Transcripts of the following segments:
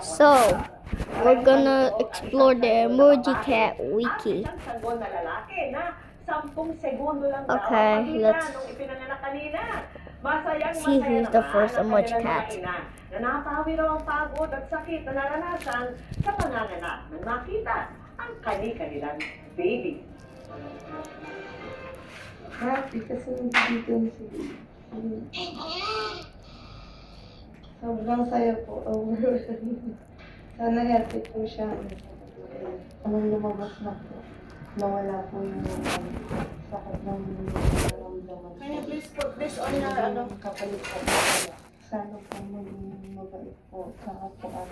So, we're gonna explore the Emoji Cat Wiki. Okay, let's see who's the first Emoji Cat. Napawi raw ang pagod at sakit na naranasan sa panganganak nang makita ang kani-kanilang baby. Happy kasi nandito si sobrang saya po. Sana happy po siya. Anong lumabas na po. Nawala po yung sakit ng nararamdaman. Kaya please put this on your Kapalit po. Sana po maging mabait po. Saka po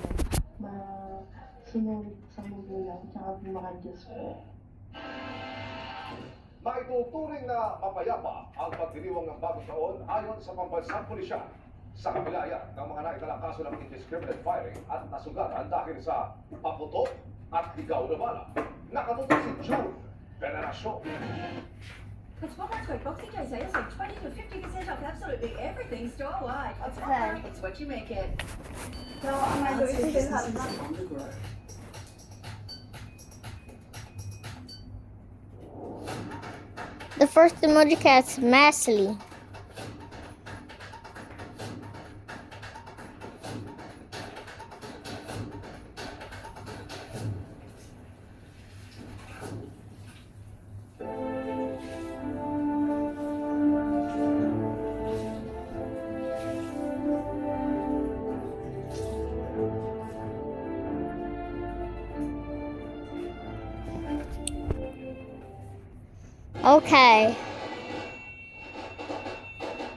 sinunod sa magulang. Saka po makadiyos po. Maituturing na mapayapa ang pagdiriwang ng bagong taon ayon sa pambansang pulisya. Sa kabila yan ng mga naitalang kaso ng indiscriminate firing at nasugatan dahil sa paputok at ligaw na bala. Nakatutok si June Veneracion. It's what that's what Boxy Joe says, like 20 to 50% off absolutely everything store-wide. It's Okay. It's what you make it. So, ang nagawin ko sa The first Emoji Cat's Massily. Okay.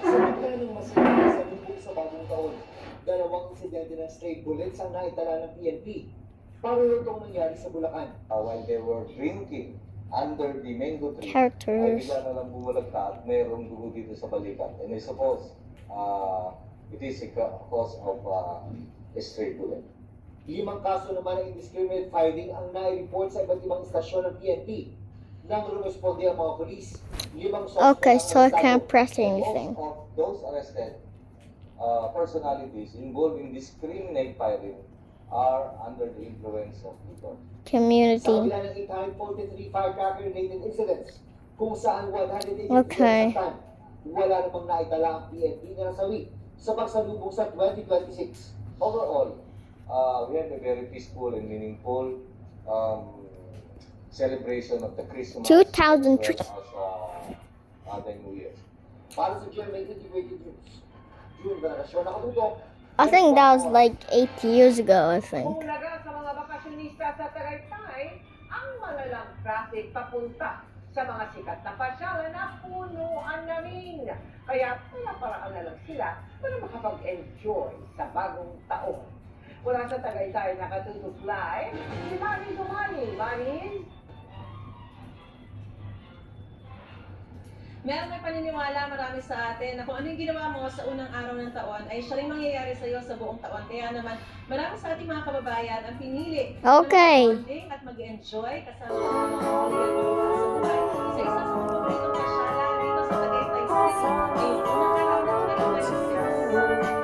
Sa bigla ng masaya sa lubog sa bagong taon, dalawang insidente ng stray bullets ang naitala ng PNP. Pareho itong nangyari sa Bulacan. While they were drinking under the mango tree, ay Characters. bigla na lang bumulagta at mayroong dugo dito sa balikat. And I suppose it is a cause of a stray bullet. 5 kaso naman ng indiscriminate firing ang nai-report sa iba't ibang istasyon ng PNP. Nang rumesponde ang mga polis, 5 suspect Okay, ang so I arestado. can't press Most anything. of those arrested personalities involved in discriminate firing are under the influence of liquor. Sa Community. kabila ng 843 firecracker-related incidents, kung saan 180 Okay. wala namang naitala ang PNP na nasawi sa pagsalubong sa 2026. Overall, we had a very peaceful and meaningful celebration of the Christmas 2003. as well as the New Year. Para sa GMA Integrated News, June Veneracion, nakatutok. I think that was like 8 years ago, I think. Bumulaga sa mga bakasyonista sa Tagaytay ang malalang traffic papunta sa mga sikat na pasyalan na punuan na rin. Kaya paraan na lang sila para makapag-enjoy sa bagong taon. Mula sa Tagaytay, nakatutok live, si Manny Dumani. Manny? Meron may paniniwala marami sa atin na kung ano yung ginawa mo sa unang araw ng taon ay siya rin mangyayari sa iyo sa buong taon. Kaya naman, marami sa ating mga kababayan ang pinili Okay. na mag-bonding at mag-enjoy kasama ang mga pamilya sa buhay sa isa sa mga paboritong pasyalan dito sa Tagaytay City. Ngayong unang araw ng 2026.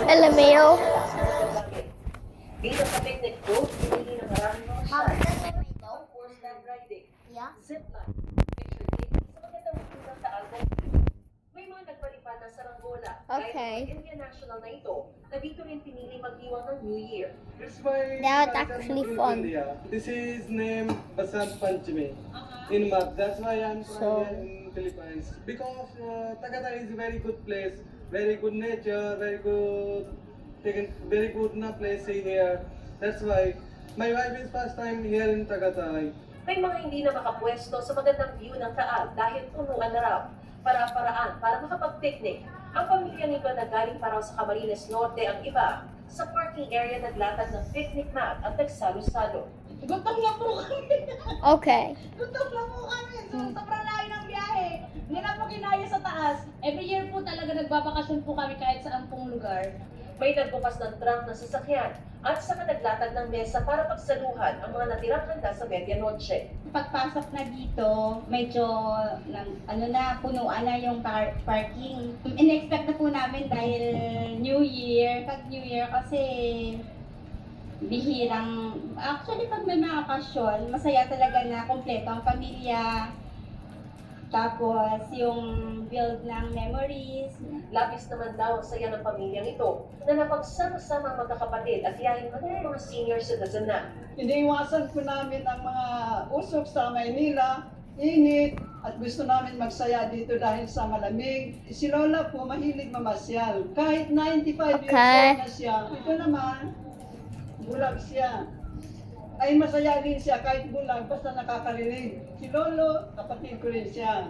LMAO. Dito sa picnic boat, pinili ng maraming mga siya. Ang horseback riding, Yeah. zipline, picture taking, sa magandang makita sa album. May mga nagpalipad na saranggola. Okay. Gaya ng Indian National na ito, na dito rin pinili mag-iwan ng New Year. It's my That was actually fun. India. This is named Basant Panchami in March. That's why I'm So- from here in Philippines. Because Tagaytay is a very good place, very good nature, very good na place here. That's why my wife is first time here in Tagaytay. May mga hindi na makapwesto sa magandang view ng Taal dahil punuan na raw. Para-paraan para makapag-picnic. Ang pamilya nito na galing pa raw sa Camarines Norte ang iba. Sa parking area naglatag ng picnic mat at nagsalo-salo. Gutom na po kami. Okay. Tutok lang po kami. So, sobrang layo ng biyahe. Hindi na po kinaya sa taas. Every year po talaga nagbabakasyon po kami kahit saan pong lugar. May nagbukas ng trunk ng sasakyan at saka naglatag ng mesa para pagsaluhan ang mga natirang handa sa medianoche. Pagpasok na dito, medyo punuan na yung parking. In-expect na po namin dahil New Year, pag New Year kasi bihirang, actually pag may mga okasyon, masaya talaga na kompleto ang pamilya. Tapos yung build ng memories. Labis naman daw ang saya ng pamilyang ito na napagsama-sama ang magkakapatid at yahin man ng mga senior citizen na. Iniiwasan po namin ang mga usok sa Maynila, init, at gusto namin magsaya dito dahil sa malamig. Si Lola po mahilig mamasyal. Kahit 95 years old na siya, ito naman, bulag siya. Ay masaya rin siya kahit bulag, basta nakakarinig. Si Lolo, kapatid ko rin siya.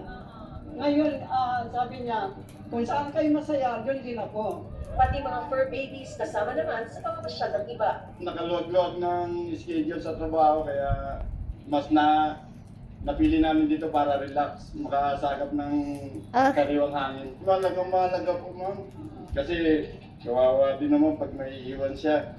Ngayon, sabi niya, kung saan kayo masaya, doon din ako. Pati mga fur babies kasama naman sa pamamasyal ng iba. Nakaluwag-luwag ng schedule sa trabaho kaya mas napili namin dito para relax, makasagap ng kariwang hangin. Mahalaga po ma'am. Kasi kawawa din naman pag may iwan siya.